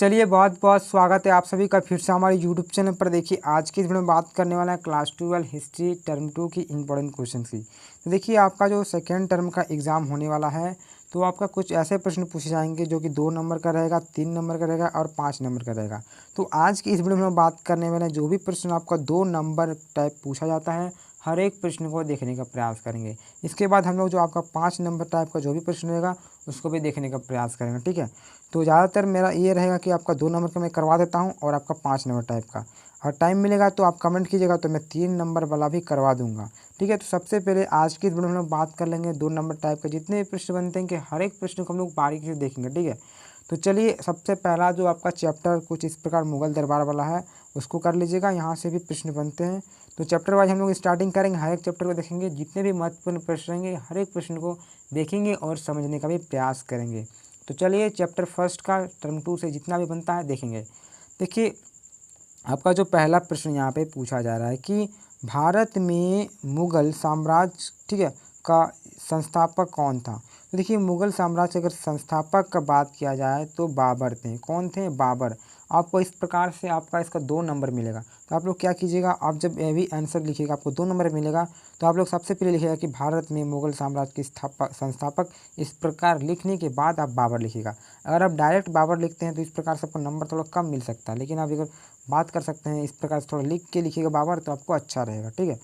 चलिए बहुत बहुत स्वागत है आप सभी का फिर से हमारे यूट्यूब चैनल पर। देखिए आज की इस वीडियो में बात करने वाला है क्लास 12 हिस्ट्री टर्म 2 की इंपॉर्टेंट क्वेश्चन की। तो देखिए आपका जो सेकेंड टर्म का एग्ज़ाम होने वाला है तो आपका कुछ ऐसे प्रश्न पूछे जाएंगे जो कि 2 नंबर का रहेगा, 3 नंबर का रहेगा और 5 नंबर का रहेगा। तो आज की इस वीडियो में हम बात करने वाले हैं जो भी प्रश्न आपका 2 नंबर टाइप पूछा जाता है हर एक प्रश्न को देखने का प्रयास करेंगे। इसके बाद हम लोग जो आपका 5 नंबर टाइप का जो भी प्रश्न रहेगा उसको भी देखने का प्रयास करेंगे, ठीक है। तो ज़्यादातर मेरा ये रहेगा कि आपका 2 नंबर का मैं करवा देता हूँ और आपका 5 नंबर टाइप का, और टाइम मिलेगा तो आप कमेंट कीजिएगा तो मैं 3 नंबर वाला भी करवा दूंगा, ठीक है। तो सबसे पहले आज की इस वीडियो में हम लोग बात कर लेंगे 2 नंबर टाइप के जितने भी प्रश्न बनते हैं कि हर एक प्रश्न को हम लोग बारीकी से देखेंगे, ठीक है। तो चलिए सबसे पहला जो आपका चैप्टर कुछ इस प्रकार मुगल दरबार वाला है उसको कर लीजिएगा। यहाँ से भी प्रश्न बनते हैं तो चैप्टर वाइज हम लोग स्टार्टिंग करेंगे, हर एक चैप्टर को देखेंगे, जितने भी महत्वपूर्ण प्रश्न रहेंगे हर एक प्रश्न को देखेंगे और समझने का भी प्रयास करेंगे। तो चलिए चैप्टर फर्स्ट का टर्म 2 से जितना भी बनता है देखेंगे। देखिए आपका जो पहला प्रश्न यहाँ पे पूछा जा रहा है कि भारत में मुगल साम्राज्य, ठीक है, का संस्थापक कौन था। तो देखिए मुगल साम्राज्य अगर संस्थापक का बात किया जाए तो बाबर थे। कौन थे? बाबर। आपको इस प्रकार से आपका इसका 2 नंबर मिलेगा। तो आप लोग क्या कीजिएगा, आप जब ये भी आंसर लिखिएगा आपको 2 नंबर मिलेगा तो आप लोग सबसे पहले लिखिएगा कि भारत में मुगल साम्राज्य के संस्थापक, इस प्रकार लिखने के बाद आप बाबर लिखिएगा। अगर आप डायरेक्ट बाबर लिखते हैं तो इस प्रकार से आपको नंबर थोड़ा कम मिल सकता है, लेकिन आप अगर बात कर सकते हैं इस प्रकार से थोड़ा लिख के लिखिएगा बाबर तो आपको अच्छा रहेगा, ठीक है।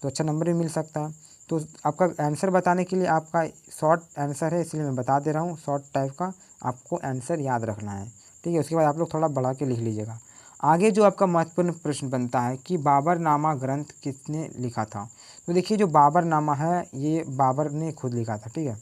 तो अच्छा नंबर भी मिल सकता है। तो आपका आंसर बताने के लिए आपका शॉर्ट आंसर है इसलिए मैं बता दे रहा हूँ, शॉर्ट टाइप का आपको आंसर याद रखना है, ठीक है। उसके बाद आप लोग थोड़ा बढ़ा के लिख लीजिएगा। आगे जो आपका महत्वपूर्ण प्रश्न बनता है कि बाबरनामा ग्रंथ किसने लिखा था। तो देखिए जो बाबरनामा है ये बाबर ने खुद लिखा था, ठीक है।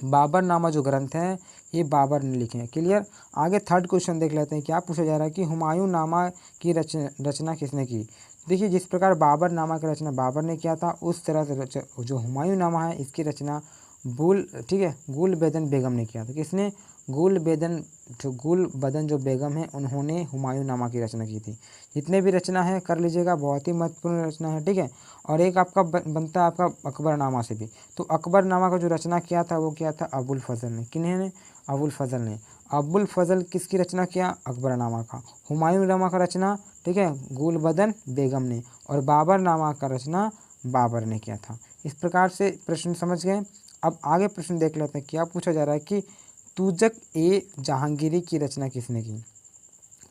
बाबरनामा जो ग्रंथ है ये बाबर ने लिखे हैं, क्लियर। आगे थर्ड क्वेश्चन देख लेते हैं। क्या पूछा जा रहा है कि हुमायूं नामा की रचना किसने की। देखिए जिस प्रकार बाबरनामा की रचना बाबर ने किया था उस तरह से जो हुमायूं नामा है इसकी रचना ठीक है, गुलबदन बेगम ने किया था। किसने? गुलबदन जो बेगम है उन्होंने हुमायूं नामा की रचना की थी। जितने भी रचना है कर लीजिएगा, बहुत ही महत्वपूर्ण रचना है, ठीक है। और एक आपका बनता है आपका अकबरनामा से भी। तो अकबरनामा का जो रचना किया था वो किया था अबुल फजल ने। किन्होंने? अबुल फजल ने। अबुल फजल किसकी रचना किया? अकबरनामा का। हुमायूं नामा का रचना, ठीक है, गुलबदन बेगम ने। और बाबरनामा का रचना बाबर ने किया था। इस प्रकार से प्रश्न समझ गए। अब आगे प्रश्न देख लेते हैं। क्या पूछा जा रहा है कि तुजक ए जहांगीरी की रचना किसने की।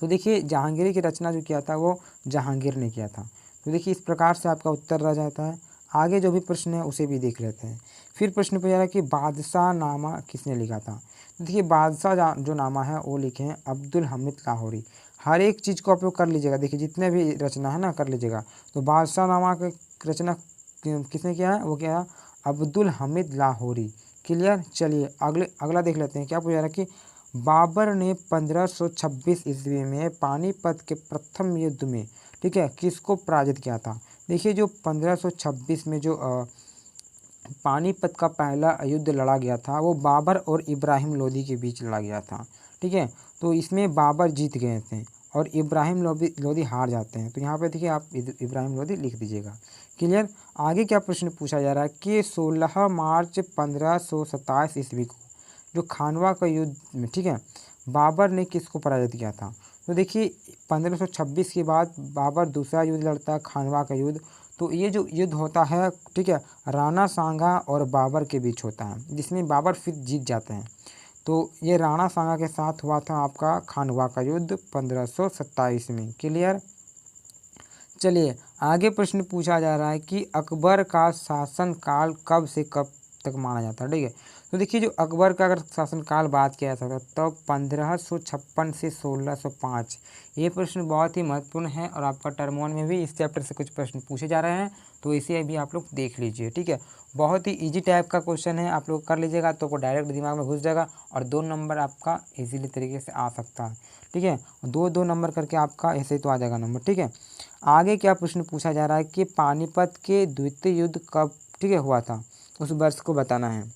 तो देखिए जहांगीरी की रचना जो किया था वो जहांगीर ने किया था। तो देखिए इस प्रकार से आपका उत्तर रह जाता है। आगे जो भी प्रश्न है उसे भी देख लेते हैं। फिर प्रश्न पूछा जा रहा है कि बादशाह नामा किसने लिखा था। तो देखिए बादशाह जो नामा है वो लिखे हैं अब्दुल हमीद लाहौरी। हर एक चीज़ को आप लोग कर लीजिएगा, देखिए जितने भी रचना है ना कर लीजिएगा। तो बादशाह नामा की रचना किसने किया है? वो क्या है? अब्दुल हमीद लाहौरी, क्लियर। चलिए अगला देख लेते हैं। क्या पूछा जा रहा है कि बाबर ने 1526 ईस्वी में पानीपत के प्रथम युद्ध में, ठीक है, किसको पराजित किया था। देखिए जो 1526 में जो पानीपत का पहला युद्ध लड़ा गया था वो बाबर और इब्राहिम लोदी के बीच लड़ा गया था, ठीक है। तो इसमें बाबर जीत गए थे और इब्राहिम लोदी हार जाते हैं। तो यहाँ पे देखिए आप इब्राहिम लोदी लिख दीजिएगा, क्लियर। आगे क्या प्रश्न पूछा जा रहा है कि 16 मार्च 1527 ईस्वी को जो खानवा का युद्ध में, ठीक है, बाबर ने किसको पराजित किया था। तो देखिए 1526 के बाद बाबर दूसरा युद्ध लड़ता है, खानवा का युद्ध। तो ये जो युद्ध होता है, ठीक है, राणा सांगा और बाबर के बीच होता है जिसमें बाबर फिर जीत जाते हैं। तो ये राणा सांगा के साथ हुआ था आपका खानवा का युद्ध 1527 में, क्लियर। चलिए आगे प्रश्न पूछा जा रहा है कि अकबर का शासनकाल कब से कब तक माना जाता है, ठीक है। तो देखिए जो अकबर का अगर शासनकाल बात किया जाता है तो 1556 से 1605। ये प्रश्न बहुत ही महत्वपूर्ण है और आपका टर्म 1 में भी इस चैप्टर से कुछ प्रश्न पूछे जा रहे हैं तो इसे भी आप लोग देख लीजिए, ठीक है। बहुत ही ईजी टाइप का क्वेश्चन है, आप लोग कर लीजिएगा तो डायरेक्ट दिमाग में घुस जाएगा और 2 नंबर आपका ईजीली तरीके से आ सकता है, ठीक है। 2-2 नंबर करके आपका ऐसे तो आ जाएगा नंबर, ठीक है। आगे क्या प्रश्न पूछा जा रहा है कि पानीपत के द्वितीय युद्ध कब, ठीक है, हुआ था, उस वर्ष को बताना है।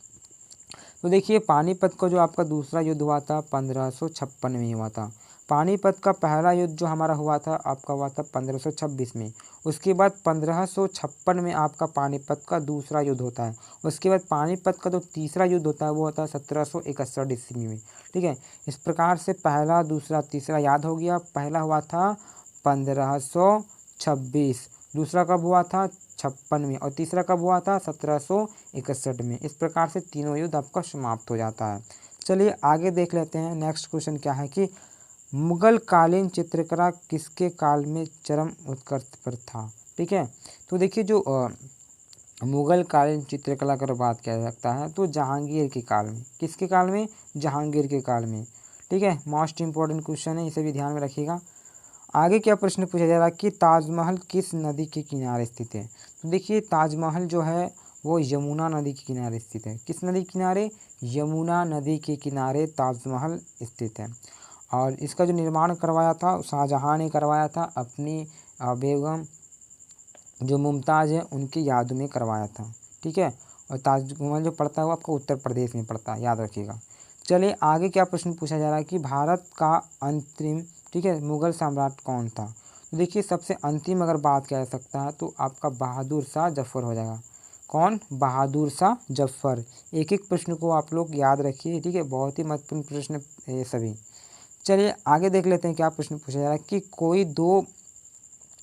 तो देखिए पानीपत का जो आपका दूसरा युद्ध हुआ था 1556 में ही हुआ था। पानीपत का पहला युद्ध जो हमारा हुआ था आपका हुआ था 1526 में। उसके बाद 1556 में आपका पानीपत का दूसरा युद्ध होता है। उसके बाद पानीपत का जो तीसरा युद्ध होता है वो होता है 1761 ईस्वी में। ठीक है, इस प्रकार से पहला, दूसरा, तीसरा याद हो गया। पहला हुआ था 1526, दूसरा कब हुआ था 56 में, और तीसरा कब हुआ था 1761 में। इस प्रकार से तीनों युद्ध आपका समाप्त हो जाता है। चलिए आगे देख लेते हैं। नेक्स्ट क्वेश्चन क्या है कि मुगल कालीन चित्रकला किसके काल में चरम उत्कर्ष पर था। ठीक है, तो देखिए जो मुगल कालीन चित्रकला की बात किया जा सकता है तो जहांगीर के काल में। किसके काल में? जहांगीर के काल में। ठीक है, मोस्ट इंपॉर्टेंट क्वेश्चन है, इसे भी ध्यान में रखिएगा। आगे क्या प्रश्न पूछा जा रहा है कि ताजमहल किस नदी के किनारे स्थित है। तो देखिए ताजमहल जो है वो यमुना नदी के किनारे स्थित है। किस नदी के किनारे? यमुना नदी के किनारे ताजमहल स्थित है। और इसका जो निर्माण करवाया था शाहजहाँ ने करवाया था, अपनी बेगम जो मुमताज़ है उनकी याद में करवाया था। ठीक है, और ताजमहल जो पड़ता है वो आपको उत्तर प्रदेश में पड़ता है, याद रखिएगा। चलिए आगे क्या प्रश्न पूछा जा रहा है कि भारत का अंतरिम, ठीक है, मुगल सम्राट कौन था। तो देखिए सबसे अंतिम अगर बात किया जा सकता है तो आपका बहादुर शाह जफ़र हो जाएगा। कौन? बहादुर शाह जफ़र। एक एक प्रश्न को आप लोग याद रखिए। ठीक है, बहुत ही महत्वपूर्ण प्रश्न ये सभी। चलिए आगे देख लेते हैं क्या प्रश्न पूछा जा रहा है कि कोई दो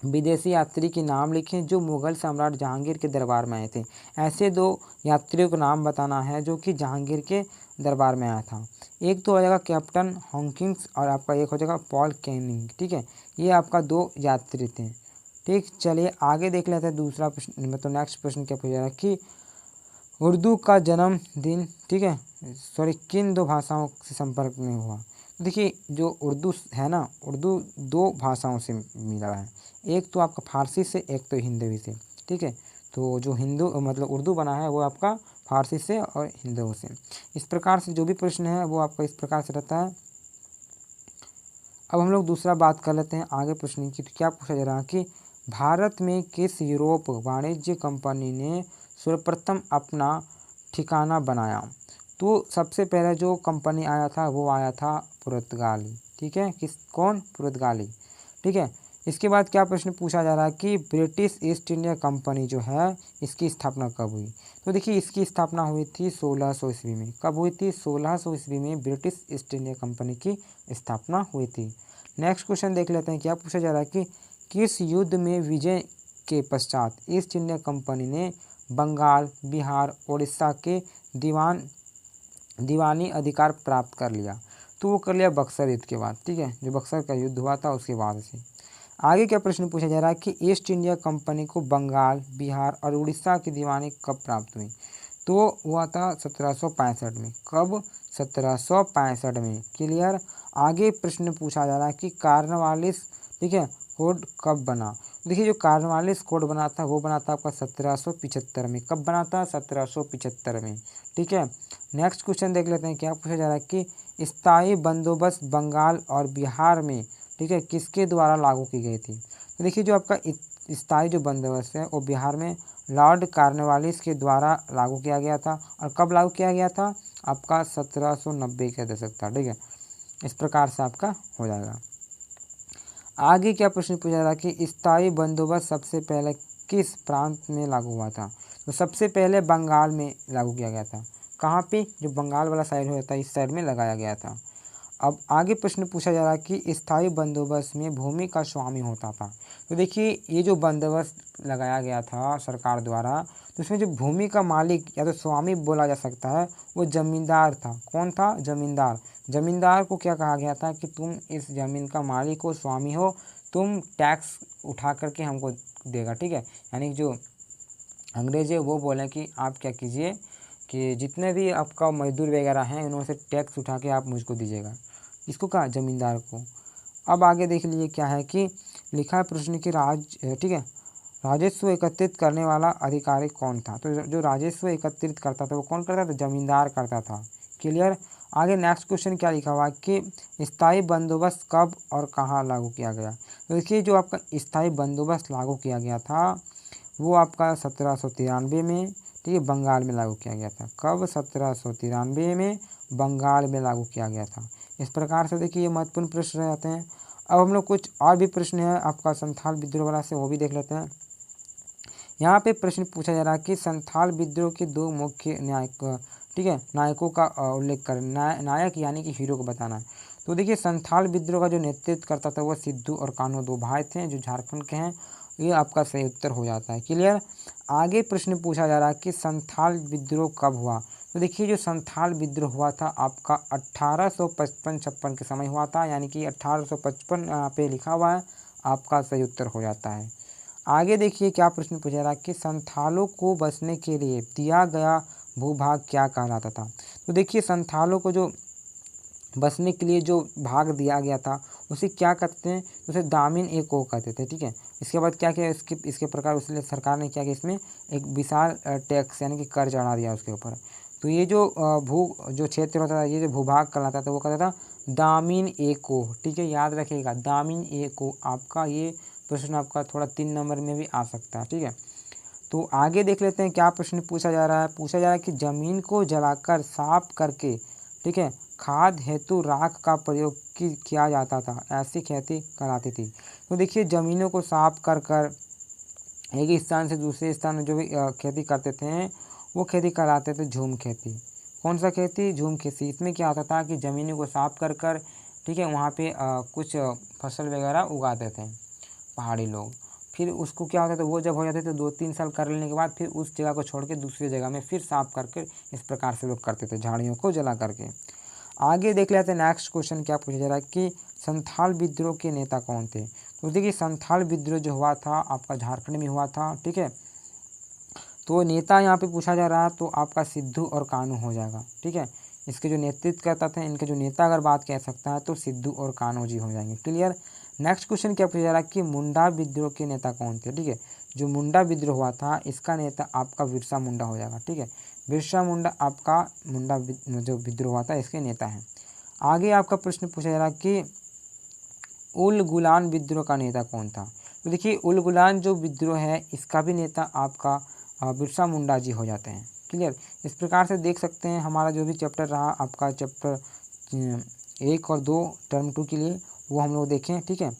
विदेशी यात्री के नाम लिखें जो मुगल सम्राट जहांगीर के दरबार में आए थे। ऐसे दो यात्रियों का नाम बताना है जो कि जहांगीर के दरबार में आया था। एक तो हो जाएगा कैप्टन हॉकिंस और आपका एक हो जाएगा पॉल कैनिंग। ठीक है, ये आपका दो यात्री थे। ठीक, चलिए आगे देख लेते हैं दूसरा प्रश्न, मतलब नेक्स्ट प्रश्न क्या पूछा जा रहा है कि उर्दू का जन्म दिन, ठीक है, सॉरी, किन दो भाषाओं से संपर्क में हुआ। देखिए जो उर्दू है ना, उर्दू दो भाषाओं से मिला है। एक तो आपका फारसी से, एक तो हिंदी से। ठीक है, तो जो हिंदू मतलब उर्दू बना है वो आपका फारसी से और हिंदी से। इस प्रकार से जो भी प्रश्न है वो आपका इस प्रकार से रहता है। अब हम लोग दूसरा बात कर लेते हैं आगे प्रश्न की। तो क्या पूछा जा रहा है कि भारत में किस यूरोप वाणिज्य कंपनी ने सर्वप्रथम अपना ठिकाना बनाया। तो सबसे पहले जो कंपनी आया था वो आया था पुर्तगाली। ठीक है, कौन? पुर्तगाली। ठीक है, इसके बाद क्या प्रश्न पूछा जा रहा है कि ब्रिटिश ईस्ट इंडिया कंपनी जो है इसकी स्थापना कब हुई। तो देखिए इसकी स्थापना हुई थी 1600 ईस्वी में। कब हुई थी? 1600 ईस्वी में ब्रिटिश ईस्ट इंडिया कंपनी की स्थापना हुई थी। नेक्स्ट क्वेश्चन देख लेते हैं। क्या पूछा जा रहा है कि किस युद्ध में विजय के पश्चात ईस्ट इंडिया कंपनी ने बंगाल, बिहार, उड़ीसा के दीवानी अधिकार प्राप्त कर लिया। तो वो कर लिया बक्सर युद्ध के बाद। ठीक है, जो बक्सर का युद्ध हुआ था उसके बाद से। आगे क्या प्रश्न पूछा जा रहा है कि ईस्ट इंडिया कंपनी को बंगाल, बिहार और उड़ीसा की दीवानी कब प्राप्त हुई। तो हुआ था 1765 में। कब? 1765 में। क्लियर। आगे प्रश्न पूछा जा रहा है कि कार्नवालिस, ठीक है, कोड कब बना। देखिए जो कार्नवालिस कोड बना था वो बना था आपका 1775 में। कब बना था? 1775 में। ठीक है, नेक्स्ट क्वेश्चन देख लेते हैं। क्या पूछा जा रहा है कि स्थायी बंदोबस्त बंगाल और बिहार में, ठीक है, किसके द्वारा लागू की गई थी। तो देखिए जो आपका स्थायी जो बंदोबस्त है वो बिहार में लॉर्ड कार्नवालिस के द्वारा लागू किया गया था। और कब लागू किया गया था? आपका 1790 के दशक था। ठीक है, इस प्रकार से आपका हो जाएगा। आगे क्या प्रश्न पूछा जा रहा है कि स्थायी बंदोबस्त सबसे पहले किस प्रांत में लागू हुआ था। तो सबसे पहले बंगाल में लागू किया गया था। कहाँ पे? जो बंगाल वाला साइड होता है इस साइड में लगाया गया था। अब आगे प्रश्न पूछा जा रहा है कि स्थायी बंदोबस्त में भूमि का स्वामी होता था। तो देखिए ये जो बंदोबस्त लगाया गया था सरकार द्वारा, तो उसमें जो भूमि का मालिक या तो स्वामी बोला जा सकता है वो जमींदार था। कौन था? जमींदार। जमींदार को क्या कहा गया था कि तुम इस ज़मीन का मालिक हो, स्वामी हो, तुम टैक्स उठा करके हमको देगा। ठीक है, यानी जो अंग्रेज है वो बोले कि आप क्या कीजिए कि जितने भी आपका मजदूर वगैरह हैं उन्होंने से टैक्स उठा के आप मुझको दीजिएगा। इसको कहा? जमींदार को। अब आगे देख लीजिए क्या है कि लिखा है प्रश्न की ठीक है, राजस्व एकत्रित करने वाला अधिकारी कौन था। तो जो राजस्व एकत्रित करता था वो कौन करता था? जमींदार करता था। क्लियर। आगे नेक्स्ट क्वेश्चन क्या लिखा हुआ है कि स्थायी बंदोबस्त कब और कहाँ लागू किया गया। तो देखिए जो आपका स्थायी बंदोबस्त लागू किया गया था वो आपका 1793 में, ठीक है, बंगाल में लागू किया गया था। कब? 1793 में बंगाल में लागू किया गया था। इस प्रकार से देखिए ये महत्वपूर्ण प्रश्न रह जाते हैं। अब हम लोग कुछ और भी प्रश्न है आपका संथाल विद्रोह वाला से, वो भी देख लेते हैं। यहाँ पे प्रश्न पूछा जा रहा है कि संथाल विद्रोह के दो मुख्य नायक, ठीक है, नायकों का उल्लेख कर, नायक यानी कि हीरो को बताना है। तो देखिए संथाल विद्रोह का जो नेतृत्व करता था वो सिद्धू और कान्हू दो भाई थे जो झारखंड के हैं। ये आपका सही उत्तर हो जाता है। क्लियर। आगे प्रश्न पूछा जा रहा है कि संथाल विद्रोह कब हुआ। तो देखिए जो संथाल विद्रोह हुआ था आपका 1855-56 के समय हुआ था, यानी कि 1855 यहाँ पे लिखा हुआ है, आपका सही उत्तर हो जाता है। आगे देखिए क्या प्रश्न पूछा रहा है कि संथालों को बसने के लिए दिया गया भूभाग क्या कहलाता था। तो देखिए संथालों को जो बसने के लिए जो भाग दिया गया था उसे क्या कहते हैं, उसे दामिन ए को कहते थे, ठीक है। इसके बाद क्या किया, इसके प्रकार उसने सरकार ने क्या किया, इसमें एक विशाल टैक्स यानी कि कर चढ़ा दिया उसके ऊपर। तो ये जो जो क्षेत्र होता था, ये जो भूभाग कहलाता था वो कहता था दामिन ए को, ठीक है, याद रखिएगा दामिन ए को। आपका ये प्रश्न आपका थोड़ा 3 नंबर में भी आ सकता है, ठीक है। तो आगे देख लेते हैं क्या प्रश्न पूछा जा रहा है। पूछा जा रहा है कि जमीन को जलाकर साफ करके, ठीक है, खाद हेतु राख का प्रयोग किया जाता था, ऐसी खेती कहलाती थी। तो देखिए ज़मीनों को साफ कर कर एक स्थान से दूसरे स्थान में जो भी खेती करते थे वो खेती कहलाते थे झूम खेती। कौन सा खेती, झूम खेती। इसमें क्या होता था कि ज़मीनों को साफ कर कर, ठीक है, वहाँ पे कुछ फसल वगैरह उगाते थे पहाड़ी लोग। फिर उसको क्या होता था, वो जब हो जाते तो 2-3 साल कर लेने के बाद फिर उस जगह को छोड़ के दूसरी जगह में फिर साफ करके इस प्रकार से लोग करते थे झाड़ियों को जला करके। आगे देख लेते हैं नेक्स्ट क्वेश्चन क्या पूछा जा रहा है कि संथाल विद्रोह के नेता कौन थे। तो देखिए संथाल विद्रोह जो हुआ था आपका झारखंड में हुआ था, ठीक है। तो नेता यहाँ पे पूछा जा रहा है तो आपका सिद्धू और कान्हू हो जाएगा, ठीक है। इसके जो नेतृत्व करता था, इनके जो नेता अगर बात कह सकता है तो सिद्धू और कान्हू जी हो जाएंगे। क्लियर। नेक्स्ट क्वेश्चन क्या पूछा जा रहा है कि मुंडा विद्रोह के नेता कौन थे, ठीक है। जो मुंडा विद्रोह हुआ था इसका नेता आपका बिरसा मुंडा हो जाएगा, ठीक है। बिरसा मुंडा आपका जो विद्रोह हुआ था इसके नेता हैं। आगे आपका प्रश्न पूछा जा रहा है कि उल गुलान विद्रोह का नेता कौन था। तो देखिए उल गुलान जो विद्रोह है इसका भी नेता आपका बिरसा मुंडा जी हो जाते हैं। क्लियर। इस प्रकार से देख सकते हैं हमारा जो भी चैप्टर रहा आपका चैप्टर 1 और 2 टर्म 2 के लिए वो हम लोग देखें, ठीक है।